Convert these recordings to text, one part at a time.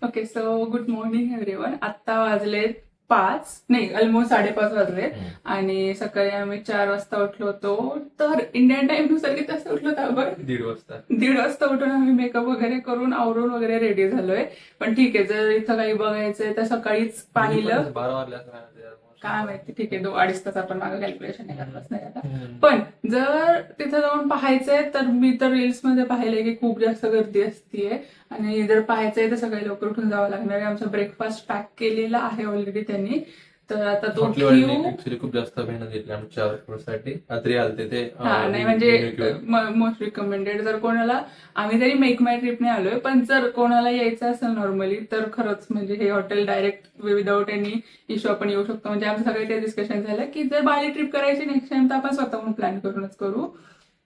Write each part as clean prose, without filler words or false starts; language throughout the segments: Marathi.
Okay so good morning everyone. आत्ता वाजले 5 नाही ऑलमोस्ट 5:30 वाजले आणि सकाळी आम्ही 4 वाजता उठलो होतो. तर इंडियन टाइम नुसार किती वाजता उठलो होतो आपण? 1:30 वाजता. 1:30 वाजता उठून आम्ही मेकअप वगैरे करून आवरून वगैरे रेडी झालोय. पण ठीक आहे, जर इथं काही बघायचंय तर सकाळीच पाहिलं 12 वाजले असं म्हणायचं. काय माहिती. ठीक आहे, 2-2.5 तास आपण मागे कॅल्क्युलेशन नाही करत नाही आता. पण जर तिथं जाऊन पाहायचंय तर मी तर रील्स मध्ये पाहिलंय की खूप जास्त गर्दी असतीये आणि जर पाहायचंय तर सकाळी लवकर उठून जावं लागणार आहे. आमचा ब्रेकफास्ट पॅक केलेला आहे ऑलरेडी त्यांनी. तर आता तो हॉटेलवाल्यांनी ठेवू. ऍक्च्युली खूप जास्त मेहनत घेतली आमच्या साठी. रात्री आलते ते हा नाही म्हणजे मोस्ट रिकमेंडेड. जर कोणाला आम्ही तरी मेक माय ट्रिपने आलोय, पण जर कोणाला यायचं असेल नॉर्मली तर खरंच म्हणजे हे hotel direct without any issue आपण येऊ शकतो. म्हणजे आमचं सगळं ते डिस्कशन झालं की जर बाली ट्रिप करायची नेक्स्ट टाइम तर आपण स्वतःहून प्लॅन करूनच करू.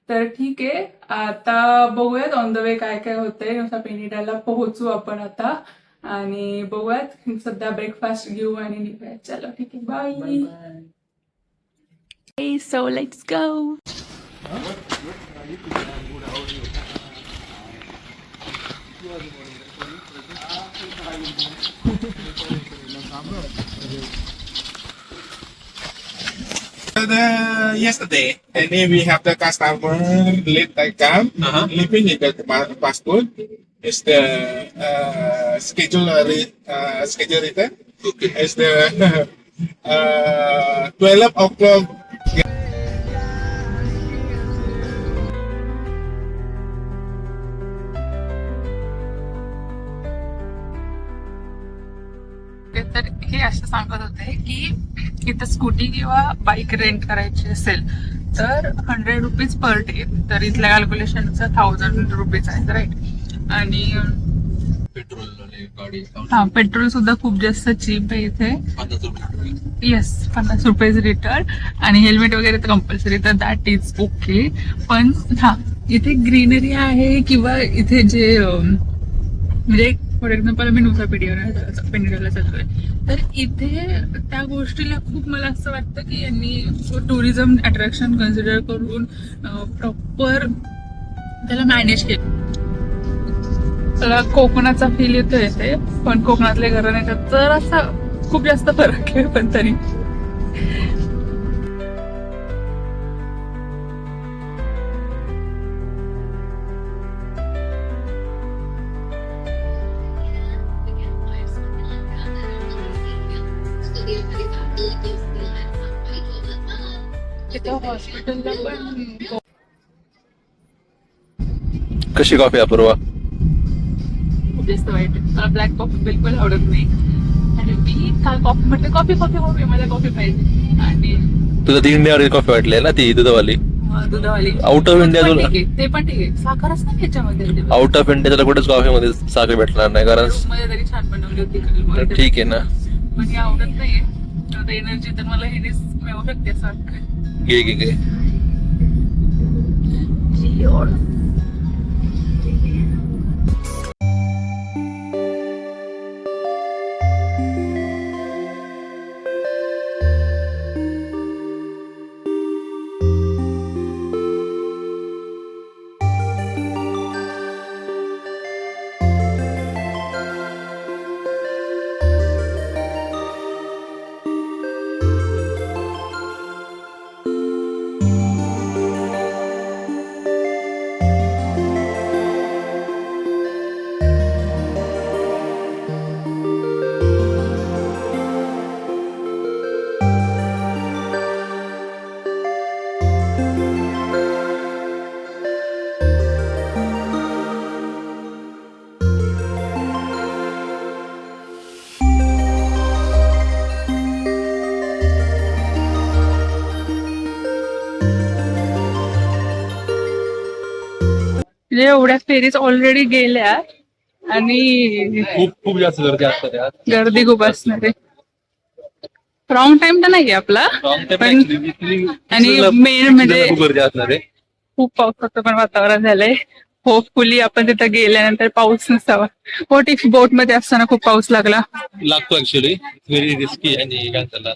तर ठीक आहे, आता बघूयात ऑन द वे काय काय होतंय. नुसता पेनिडाला पोहोचू आपण आता आणि बघूयात. सध्या ब्रेकफास्ट घेऊ आणि निघूयात. चलो ठीक आहे, bye. So let's go. Yesterday, and then we have the customer late like come, leaving the passport. Is the schedule return? Is the 12 o'clock. तर हे असं सांगत होते की इथं स्कूटी किंवा बाईक रेंट करायची असेल तर 100 रुपीज पर डे. तर इथल्या कॅल्क्युलेशनचं 1000 रुपीज आहे, राईट. आणि पेट्रोल गाडी हा, पेट्रोल सुद्धा खूप जास्त चीप आहे इथे. 50 रुपये. येस, 50 रुपये लिटर. आणि हेल्मेट वगैरे तर कंपल्सरी, तर दॅट इज ओके. पण हा, इथे ग्रीनरी आहे किंवा इथे जे म्हणजे फॉर एक्झाम्पल मी नुसा पेनिडाला चाललोय तर इथे त्या गोष्टीला खूप मला असं वाटतं की यांनी टुरिझम अट्रॅक्शन कन्सिडर करून प्रॉपर त्याला मॅनेज केलं. त्याला कोकणाचा फील येतो येते, पण कोकणातले घराण्याच्यात तर असा खूप जास्त फरक आहे. पण तरी हॉस्पिटलला पण कशी कॉफी अपूर्वा? खूप जास्त वाईट आहे. मला ब्लॅक कॉफी बिलकुल आवडत नाही. आणि मी काल कॉफी म्हटलं कॉफी मला कॉफी पाहिजे. आणि तुला ती इंडियावरील कॉफी वाटली ना, ती दुधावाली दुधावाली आउट ऑफ इंडिया. तुला ते पण ठीक आहे, साखरच नाही त्याच्यामध्ये. आउट ऑफ इंडिया तुला कुठेच कॉफी मध्ये साखर भेटणार नाही, कारण मध्ये तरी छान बनवली होती. ठीक आहे ना. पण हे आवडत नाहीये. आता एनर्जी तर मला हेनेच मिळू शकते असं वाटतंय. घे म्हणजे एवढ्या फेरीज ऑलरेडी गेल्या आणि खूप जास्त गर्दी असते त्यात. गर्दी खूप असणार आहे. रॉंग टाइम तर नाहीये आपला, पण आणि मेन म्हणजे खूप गर्दी असणार आहे. खूप पावसाचं पण वातावरण झालंय. होपफुली आपण तिथं गेल्यानंतर पाऊस नसावा. व्हॉट इफ बोट मध्ये असताना खूप पाऊस लागला. लागतो ऍक्च्युली, व्हेरी रिस्की. आणि काय त्याला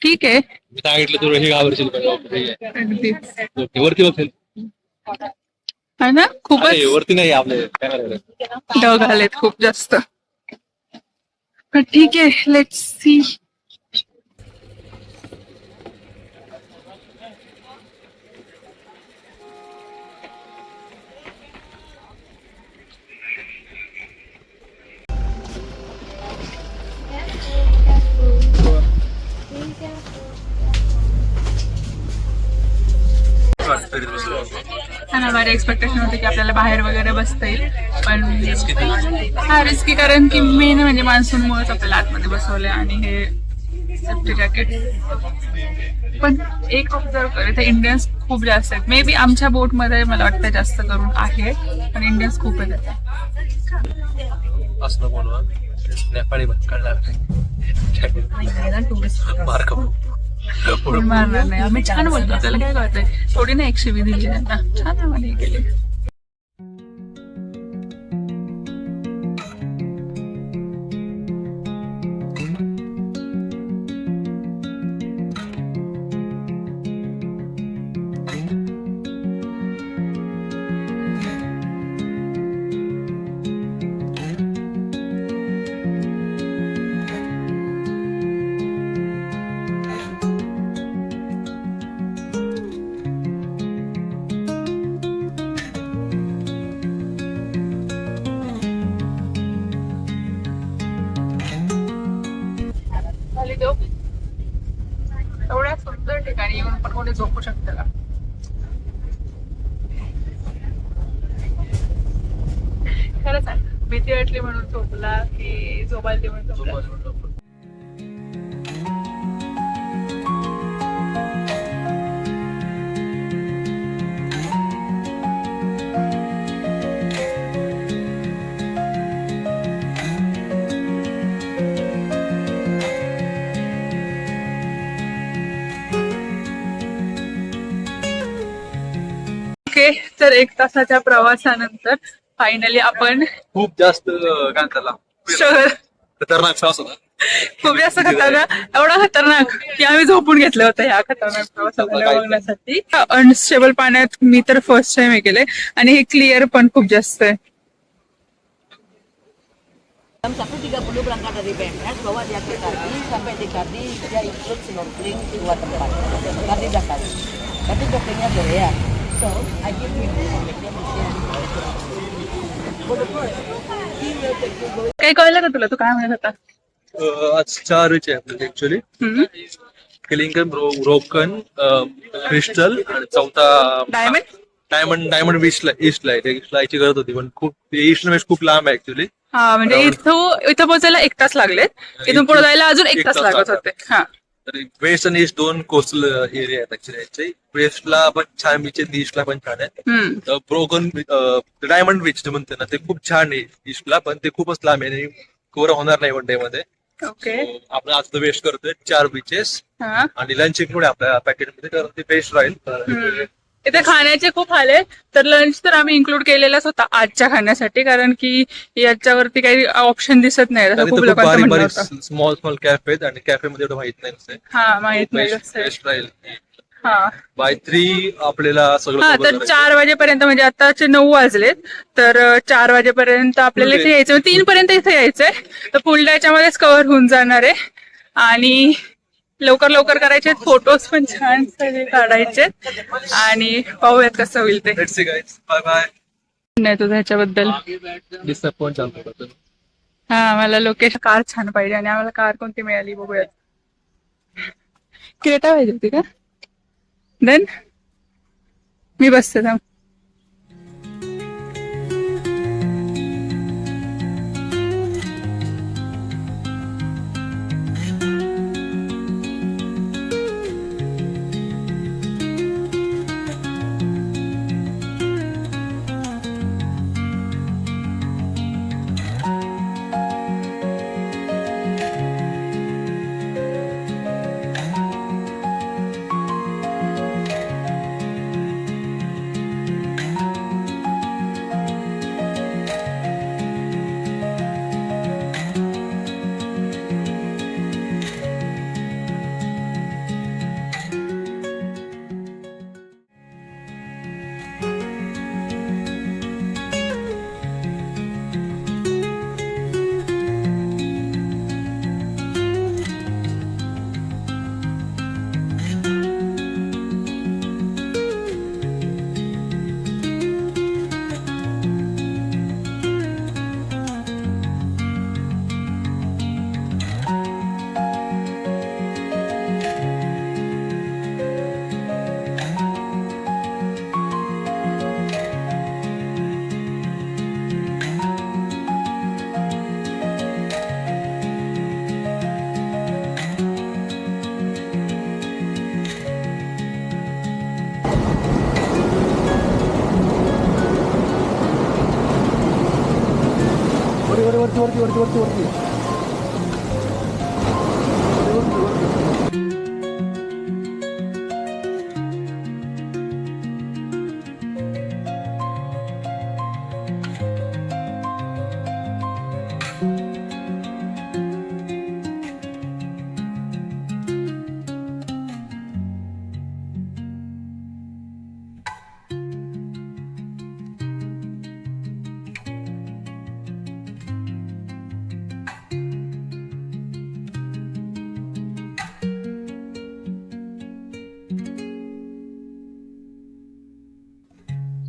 ठीक आहे, मी सांगितलं तुला हे घाबरशील पण अगदीच. वरती बसेल. है ना, खूपच वरती नाही आपले काय करायचं. ढग आलेत खूप जास्त. पण ठीक आहे, लेट्स सी. आणि माझी एक्सपेक्टेशन होती की आपल्याला बाहेर वगैरे बसता येईल, पण हा रिस्की, कारण की मेन म्हणजे मान्सूनमुळेच आपल्याला आतमध्ये बसवले आणि हे सेफ्टी जॅकेट. पण एक ऑब्झर्व कर, इथे इंडियन्स खूप जास्त आहेत. मे बी आमच्या बोटमध्ये मला वाटतं जास्त करून आहे, पण इंडियन्स खूप आहेत. असं बोलवा नेपाळी कळणार मार्क कोण मारणार नाही. आम्ही छान बोलतो, आपल्याला काय कळतंय. थोडी ना 120 दिली त्यांना, छान आम्हाला हे केले. एवढ्या सुंदर ठिकाणी येऊन पण कोणी झोपू शकतं का? खरंच आहे, भीती वाटली म्हणून झोपला की झोपायला म्हणून झोपला? ओके, तर 1 तासाच्या प्रवासानंतर फायनली आपण खूप जास्त काय त्याला शहर, खतरनाक श्वास होता. खूप जास्त खतरनाक, एवढा खतरनाक की आम्ही झोपून घेतलं होतं ह्या खतरनाक प्रवासाला बघण्यासाठी. अनस्टेबल पाण्यात मी तर फर्स्ट टाइम हे केले, आणि हे क्लिअर पण खूप जास्त आहे. Jam 1.30 berangkat dari BMS, bawa dia ke Kardi, sampai di Kardi dia ikut snorkeling di 2 tempat. Kardi dan Kardi. Tapi snorkelingnya sore ya. So, I give him information di sini. For the first, he will take you going. काही कळलं का तुला? तू काय म्हणत होता? आज 4 आहे ऍक्च्युली. किलिंगन, रोकन, क्रिस्टल आणि चौथा डायमंड ईस्टला ईस्टला गरज होती, पण खूप ईस्ट वेस्ट खूप लांब आहे ऍक्च्युली. हा, म्हणजे इथं पोहोचायला 1 तास लागलेत, इथून पुढे जायला अजून 1 तास लागत होते. हा, वेस्ट आणि ईस्ट 2 कोस्टल एरिया आहेत ऍक्च्युली. वेस्टला पण छान बीच आहे, ईस्टला पण छान आहे. ब्रोकन डायमंड बीच जे म्हणते ना, ते खूप छान आहे ईस्टला, पण ते खूपच लांब आहे आणि कव्हर होणार नाही 1 डे मध्ये. ओके. आपण आज वेस्ट करतोय 4 बीचेस आणि लंच इन्क्लूड आपल्या पॅकेज मध्ये, तर ते बेस्ट राहील. इथे खाण्याचे खूप हाल आहेत, तर लंच तर आम्ही इन्क्लूड केलेलाच होता आजच्या खाण्यासाठी, कारण की याच्यावरती काही ऑप्शन दिसत नाही. खूप लोकांचं म्हणणं होतं. स्मॉल कॅफे आहेत आणि कॅफे मध्ये एवढं माहित नाही. हा, माहित नाही. बेस्ट राहील. हा, बाय 3 आपल्याला सगळं. हा, तर 4 वाजेपर्यंत, म्हणजे आताचे 9 वाजलेत, तर 4 वाजेपर्यंत आपल्याला इथे यायचं, 3 पर्यंत इथे यायचंय, तर फुल डे मध्येच कव्हर होऊन जाणार आहे. आणि लवकर करायचे, फोटोज पण छान सगळे काढायचे, आणि पाहूयात कसं होईल ते. Bye bye. नाही तुझं ह्याच्याबद्दल डिसअपॉइंट चालतो. हा, मला लोकेशन कार छान पाहिजे, आणि आम्हाला कार कोणती मिळाली बघूयात. क्रेटा पाहिजे होती का? देन मी बसते थांब.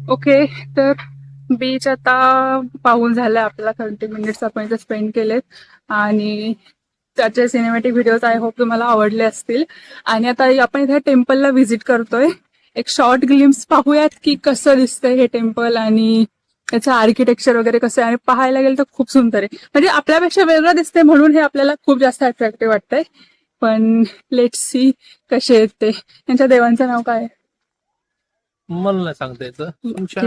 ओके, तर बीच आता पाहून झालं आपल्याला. 30 मिनिट्स आपण इथे स्पेंड केलेत आणि त्याचे सिनेमॅटिक व्हिडिओज आय होप तुम्हाला आवडले असतील. आणि आता आपण इथे टेम्पलला व्हिजिट करतोय. एक शॉर्ट ग्लिम्स पाहूयात की कसं दिसतंय हे टेम्पल आणि त्याचं आर्किटेक्चर वगैरे कसं आहे. आणि पाहायला गेलं तर खूप सुंदर आहे, म्हणजे आपल्यापेक्षा वेगळं दिसतंय म्हणून हे आपल्याला खूप जास्त अट्रॅक्टिव्ह वाटतंय. पण लेट्स सी कसे आहेत ते. त्यांच्या देवांचं नाव काय आहे? मला नाही सांगता येतं. ठीक आहे.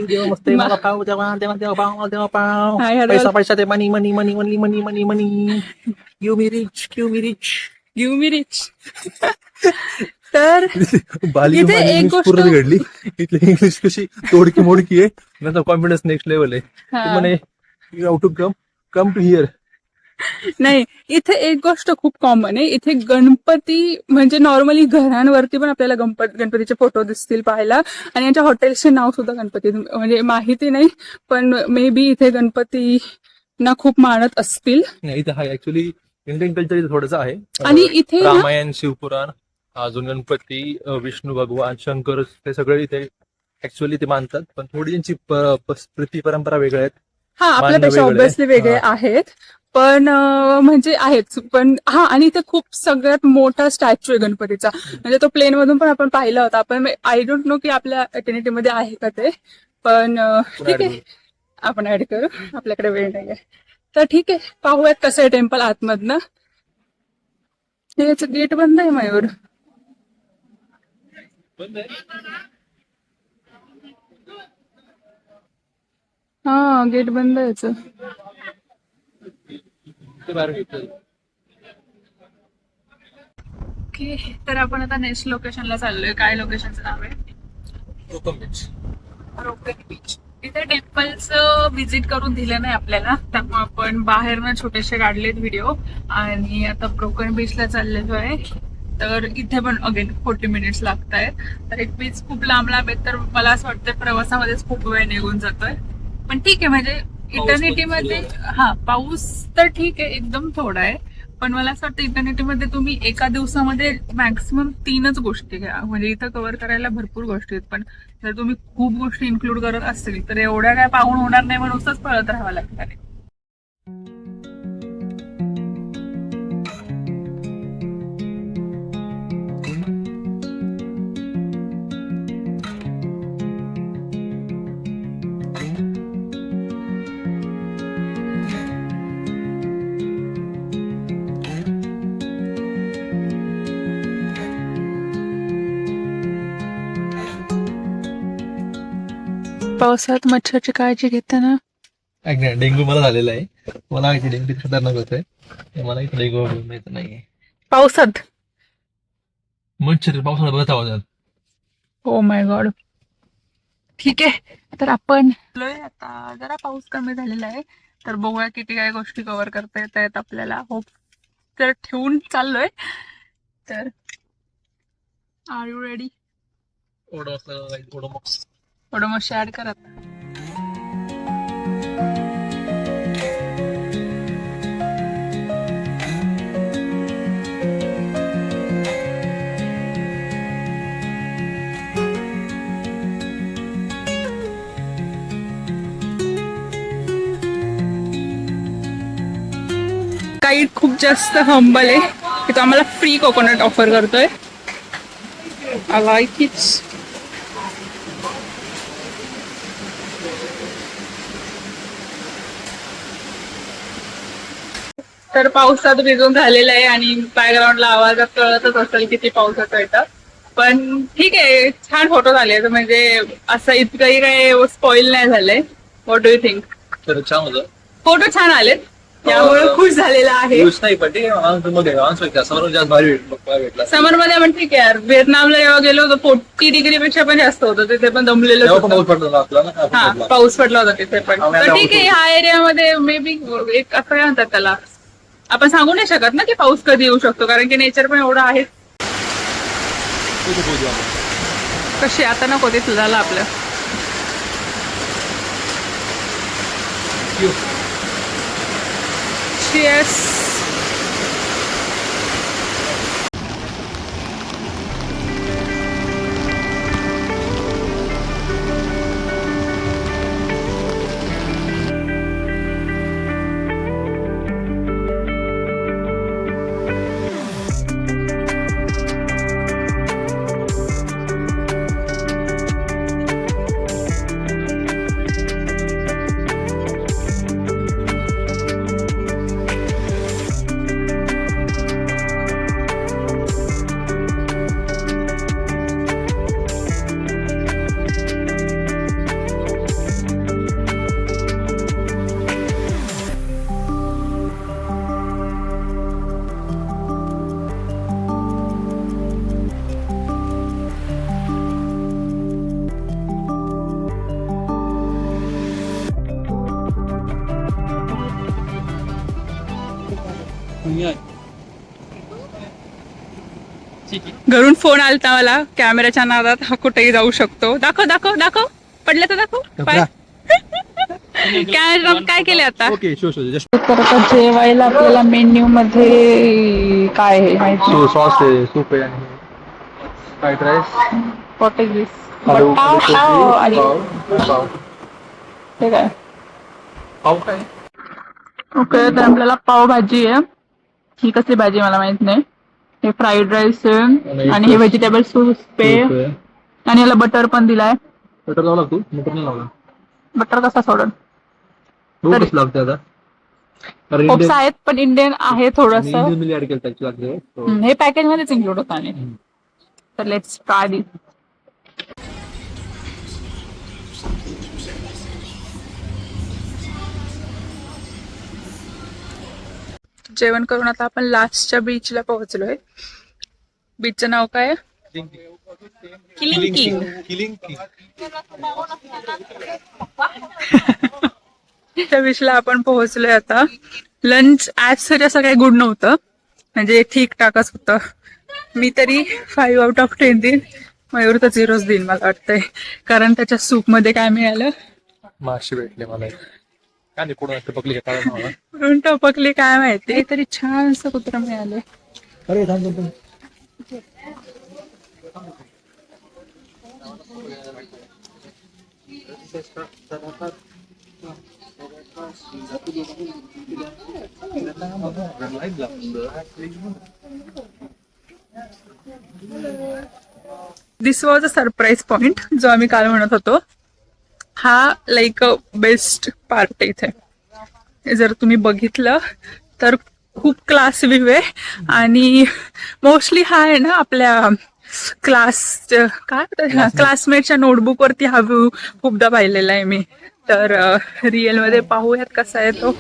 देवा मस्त आहे, मला पाव देवा देवा देवा पाव देवा पाव. Hi, hello. पैसा पैसा ते money money money money money money money. You me rich you me rich. Give me rich. तर बाली इथे एक इंग्लिश गोष्ट- पूर्ण घडली. इथली इंग्लिश कशी तोडकी मोडकी आहे, नंतर कॉन्फिडन्स नेक्स्ट लेवल आहे. हा. ते म्हणे you have to come to here. नाही, इथे एक गोष्ट खूप कॉमन आहे. इथे गणपती म्हणजे नॉर्मली घरांवरती पण आपल्याला गणपतीचे फोटो दिसतील पाहायला. आणि यांच्या हॉटेल्सचे नाव सुद्धा गणपती, म्हणजे माहिती नाही पण मे बी इथे गणपतींना खूप मानत असतील. इथं हा ऍक्च्युली इंडियन कल्चर इथं थोडंसं आहे. आणि इथे ना- रामायण, शिवपुराण, अजून गणपती, विष्णू भगवान, शंकर, ते सगळे इथे ऍक्च्युअली ते मानतात. पण थोडी त्यांची प्रीती परंपरा वेगळ्या आहेत. हा, आपल्यापेक्षा वेगळे. ऑब्विसली वेगळे हा. आहेत. पण म्हणजे आहेत पण. हा, आणि इथे खूप सगळ्यात मोठा स्टॅच्यू आहे गणपतीचा. म्हणजे तो प्लेन मधून पण आपण पाहिला होता. आपण आय डोंट नो की आपल्या एटर्निटी मध्ये आहे का ते. पण ठीक आहे, आपण ऍड करू, आपल्याकडे वेळ नाहीये. तर ठीक आहे, पाहूयात कसं आहे टेम्पल आतमधनं. याचं गेट बंद आहे मयूर. हा, गेट बंद आहे याचं. ओके, तर आपण आता नेक्स्ट लोकेशनला चाललोय. काय लोकेशनचं नाव आहे? Broken beach. इथे टेम्पलचं व्हिजिट करून दिलं नाही आपल्याला, त्यामुळे आपण बाहेरनं छोटेसे काढलेत व्हिडिओ. आणि आता ब्रोकन बीचला चाललेलो आहे. तर इथे पण अगेन 40 मिनिट्स लागत आहेत. तर एक बीच खूप लांब लांब आहे, तर मला असं वाटतं प्रवासामध्येच खूप वेळ निघून जातोय. पण ठीक आहे, म्हणजे इटर्निटीमध्ये हा, पाऊस तर ठीक आहे, एकदम थोडा आहे. पण मला असं वाटतं इटर्निटीमध्ये तुम्ही एका दिवसामध्ये मॅक्सिमम 3च गोष्टी घ्या. म्हणजे इथं कव्हर करायला भरपूर गोष्टी आहेत, पण जर तुम्ही खूप गोष्टी इन्क्लूड करत असतील तर एवढ्या काय पाहून होणार नाही, म्हणून नुसतंच पळत राहावं लागणार आहे. पावसात मच्छरची काळजी घेताना डेंग्यू मला झालेला आहे. मला माहिती डेंग्यू खतरनाक होतोय. मला इथे डेंग्यू माहिती नाहीये. पावसात. मच्छर पावसाळ्यात बघत आहोत. Oh my God. ठीक आहे, तर आपण आता जरा पाऊस कमी झालेला आहे, तर बघूया किती काय गोष्टी कव्हर करता येत आहेत आपल्याला. होप तर ठेवून चाललोय. तर आर यू रेडी? थोडं मग ऍड करत. गाईड खूप जास्त हंबल आहे की तो आम्हाला फ्री कोकोनट ऑफर करतोय. I like it. तर पावसात भिजून झालेला आहे आणि बॅकग्राऊंडला आवाजात कळतच असेल किती पाऊस येतो इथं. पण ठीक आहे, छान फोटो झाले. म्हणजे असं इतकंही काही स्पॉइल नाही झालंय. What do you think? तर छान होतं. फोटो छान आलेत त्यामुळे खुश झालेला आहे. यूज नाही पण ते मध्ये समोर जास्त भारी भेटला. समर मध्ये पण ठीक आहे यार. व्हिएतनामला जेव्हा गेलो होतो 40 डिग्री पेक्षा पण जास्त होतं तिथे पण दमलेलं तेव्हा पण होतं. पाऊस पडला आपला ना. आपण हा पडला. पाऊस पडला होता तिथे पण. आम्ही तर आता ठीक आहे ह्या एरियामध्ये मे बी एक असं काय म्हणतात त्याला, आपण सांगू नाही शकत ना की पाऊस कधी येऊ शकतो कारण की नेचर पण एवढं आहे. खूप होती आम्हाला. कशी आता नको ते झालं आपलं. Cheers. घरून फोन आलता मला कॅमेऱ्याच्या नादात हा कुठेही जाऊ शकतो. दाखव दाखव दाखव. पडलं तर दाखव. पाय. कॅमेरा काय केले आता? ओके शो जस्ट तर आता जेवायला आपल्याला मेन्यू मध्ये काय आहे माहिती? सॉस आहे, सूप आहे आणि फ्राईड राईस. व्हॉट इज दिस? पाव आणि पाव हे काय? पाव काय? ओके तर आपल्याला पावभाजी आहे. ही कसली भाजी मला माहित नाही. हे फ्राईड राईस आहे आणि हे व्हेजिटेबल सूप आहे आणि याला बटर पण दिलाय. बटर लावला तू? बटर नाही लावला. बटर कसा सोडून? खूपच लागते आता. कारण होप्स आहेत पण इंडियन आहे थोडस. इंडियन मिली ऍड केलं त्याची. हे पॅकेज मध्येच इन्क्लूड होतं आणि तर लेट्स ट्राय दिस. जेवण करून आता आपण लास्टच्या बीचला पोहोचलोय. बीचचं नाव काय? Killing king. त्या बीचला आपण पोहोचलोय आता. लंच ऍज सच असं काही गुड नव्हतं, म्हणजे ठीक ठाकच होतं. मी तरी 5 आउट ऑफ 10 देईन. मयूर तर 0 देईन मला वाटतंय, कारण त्याच्या सूप मध्ये काय मिळालं? मासे भेटले मला. काय नाही पूर्ण टपकली मला. म्हणून टपकली काय माहिती, तरी छान असं कुत्र मिळालं. अरे थांब. दिस वॉज अ सरप्राईज पॉइंट जो आम्ही काल म्हणत होतो. हा लाईक अ बेस्ट पार्ट इथे. जर तुम्ही बघितलं तर खूप क्लास व्ह्यू आहे आणि मोस्टली हा आहे ना आपल्या क्लासमेटच्या नोटबुक वरती हा व्ह्यू खूपदा पाहिलेला आहे मी. तर रिअल मध्ये पाहूयात कसा आहे तो.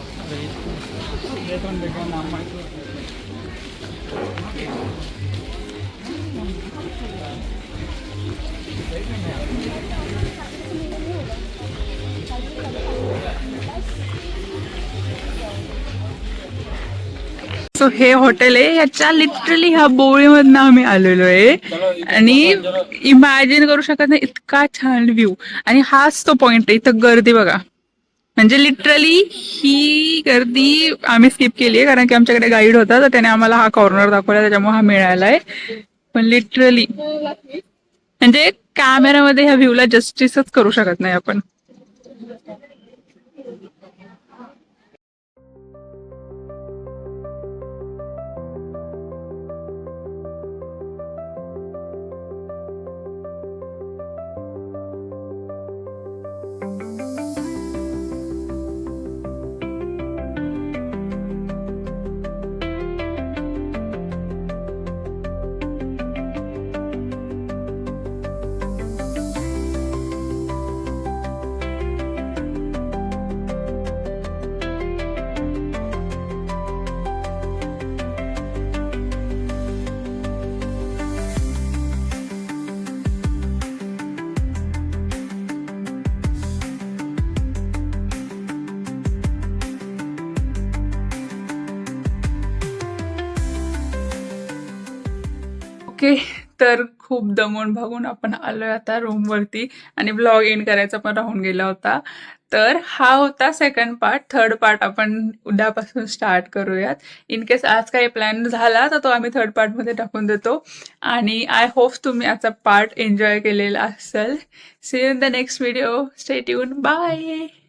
सो हे हॉटेल आहे. याच्या लिटरली ह्या बोळीमधनं आम्ही आलेलो आहे आणि इमॅजिन करू शकत नाही इतका छान व्ह्यू. आणि हाच तो पॉइंट आहे. इथं गर्दी बघा, म्हणजे लिटरली ही गर्दी आम्ही स्किप केली आहे कारण की आमच्याकडे गाईड होता तर त्याने आम्हाला हा कॉर्नर दाखवला, त्याच्यामुळे हा मिळालाय. पण लिटरली म्हणजे कॅमेरामध्ये ह्या व्ह्यूला जस्टिसच करू शकत नाही आपण. ओके, तर खूप दमून भागून आपण आलोय आता रूमवरती आणि ब्लॉग एंड करायचा पण राहून गेला होता. तर हा होता सेकंड पार्ट. थर्ड पार्ट आपण उद्यापासून स्टार्ट करूयात. इन केस आज काही प्लॅन झाला तर तो आम्ही थर्ड पार्टमध्ये टाकून देतो. आणि आय होप तुम्ही आजचा पार्ट एन्जॉय केलेला असेल. See you in the next video. Stay tune. Bye.